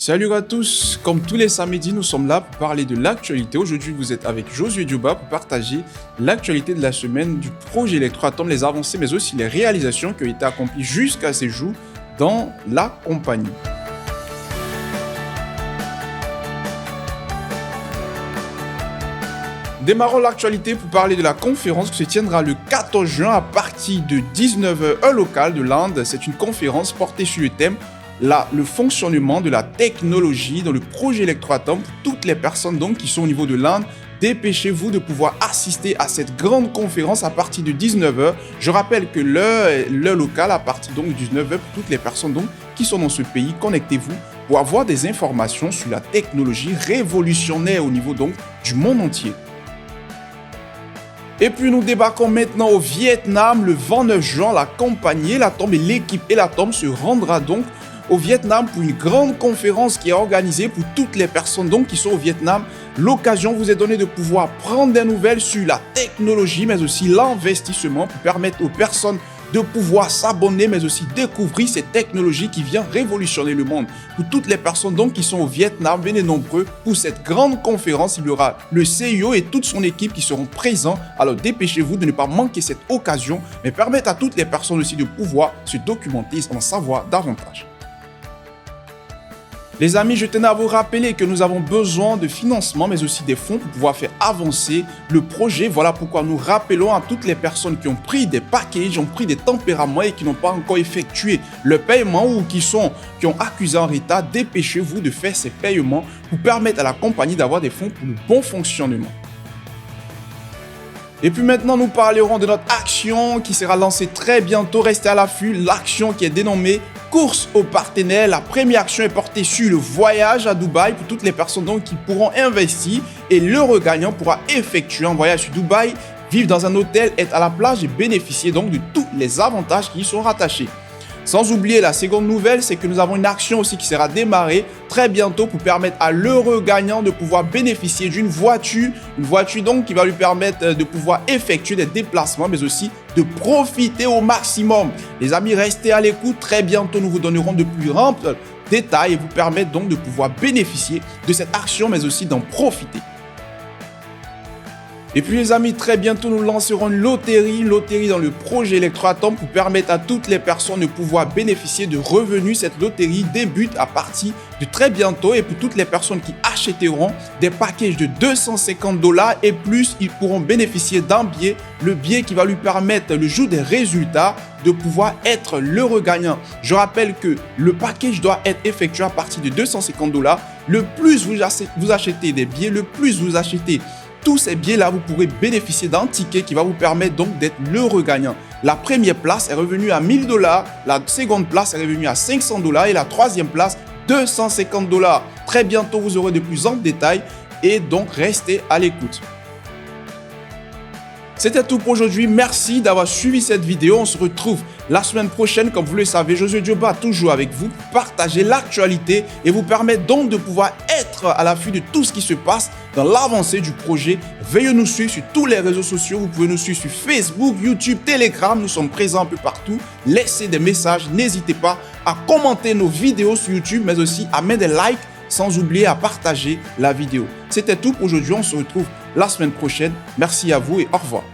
Salut à tous, comme tous les samedis, nous sommes là pour parler de l'actualité. Aujourd'hui, vous êtes avec Josué Dioba pour partager l'actualité de la semaine du projet Electroatom, les avancées, mais aussi les réalisations qui ont été accomplies jusqu'à ces jours dans la compagnie. Démarrons l'actualité pour parler de la conférence qui se tiendra le 14 juin à partir de 19h heure locale de l'Inde. C'est une conférence portée sur le thème le fonctionnement de la technologie dans le projet Electroatom pour toutes les personnes donc qui sont au niveau de l'Inde. Dépêchez-vous de pouvoir assister à cette grande conférence à partir de 19h. Je rappelle que l'heure locale à partir donc de 19h pour toutes les personnes donc qui sont dans ce pays. Connectez-vous pour avoir des informations sur la technologie révolutionnaire au niveau donc du monde entier. Et puis nous débarquons maintenant au Vietnam le 29 juin. La compagnie Electroatom et l'équipe Electroatom se rendra donc au Vietnam pour une grande conférence qui est organisée pour toutes les personnes donc qui sont au Vietnam. L'occasion vous est donnée de pouvoir prendre des nouvelles sur la technologie, mais aussi l'investissement pour permettre aux personnes de pouvoir s'abonner, mais aussi découvrir cette technologie qui vient révolutionner le monde. Pour toutes les personnes donc qui sont au Vietnam, venez nombreux pour cette grande conférence. Il y aura le CIO et toute son équipe qui seront présents. Alors dépêchez-vous de ne pas manquer cette occasion, mais permettre à toutes les personnes aussi de pouvoir se documenter et en savoir davantage. Les amis, je tenais à vous rappeler que nous avons besoin de financement, mais aussi des fonds pour pouvoir faire avancer le projet. Voilà pourquoi nous rappelons à toutes les personnes qui ont pris des packages, ont pris des tempéraments et qui n'ont pas encore effectué le paiement ou qui ont accusé en retard, dépêchez-vous de faire ces paiements pour permettre à la compagnie d'avoir des fonds pour le bon fonctionnement. Et puis maintenant, nous parlerons de notre action qui sera lancée très bientôt. Restez à l'affût. L'action qui est dénommée Course aux partenaires. La première action est portée sur le voyage à Dubaï pour toutes les personnes donc qui pourront investir et l'heureux gagnant pourra effectuer un voyage sur Dubaï, vivre dans un hôtel, être à la plage et bénéficier donc de tous les avantages qui y sont rattachés. Sans oublier la seconde nouvelle, c'est que nous avons une action aussi qui sera démarrée très bientôt pour permettre à l'heureux gagnant de pouvoir bénéficier d'une voiture. Une voiture donc qui va lui permettre de pouvoir effectuer des déplacements, mais aussi de profiter au maximum. Les amis, restez à l'écoute. Très bientôt, nous vous donnerons de plus amples détails et vous permettre donc de pouvoir bénéficier de cette action, mais aussi d'en profiter. Et puis les amis, très bientôt nous lancerons une loterie dans le projet Electroatom pour permettre à toutes les personnes de pouvoir bénéficier de revenus. Cette loterie débute à partir de très bientôt et pour toutes les personnes qui achèteront des packages de $250 et plus, ils pourront bénéficier d'un billet, le billet qui va lui permettre le jour des résultats de pouvoir être l'heureux gagnant. Je rappelle que le package doit être effectué à partir de $250. Le plus vous achetez des billets, le plus vous achetez tous ces billets-là, vous pourrez bénéficier d'un ticket qui va vous permettre donc d'être l'heureux gagnant. La première place est revenue à $1000, la seconde place est revenue à $500 et la troisième place, $250. Très bientôt, vous aurez de plus amples détails et donc restez à l'écoute. C'était tout pour aujourd'hui. Merci d'avoir suivi cette vidéo. On se retrouve la semaine prochaine. Comme vous le savez, Josué Dioba toujours avec vous, partager l'actualité et vous permettre donc de pouvoir être à l'affût de tout ce qui se passe dans l'avancée du projet. Veuillez nous suivre sur tous les réseaux sociaux. Vous pouvez nous suivre sur Facebook, YouTube, Telegram. Nous sommes présents un peu partout. Laissez des messages. N'hésitez pas à commenter nos vidéos sur YouTube, mais aussi à mettre des likes, sans oublier à partager la vidéo. C'était tout pour aujourd'hui. On se retrouve la semaine prochaine. Merci à vous et au revoir.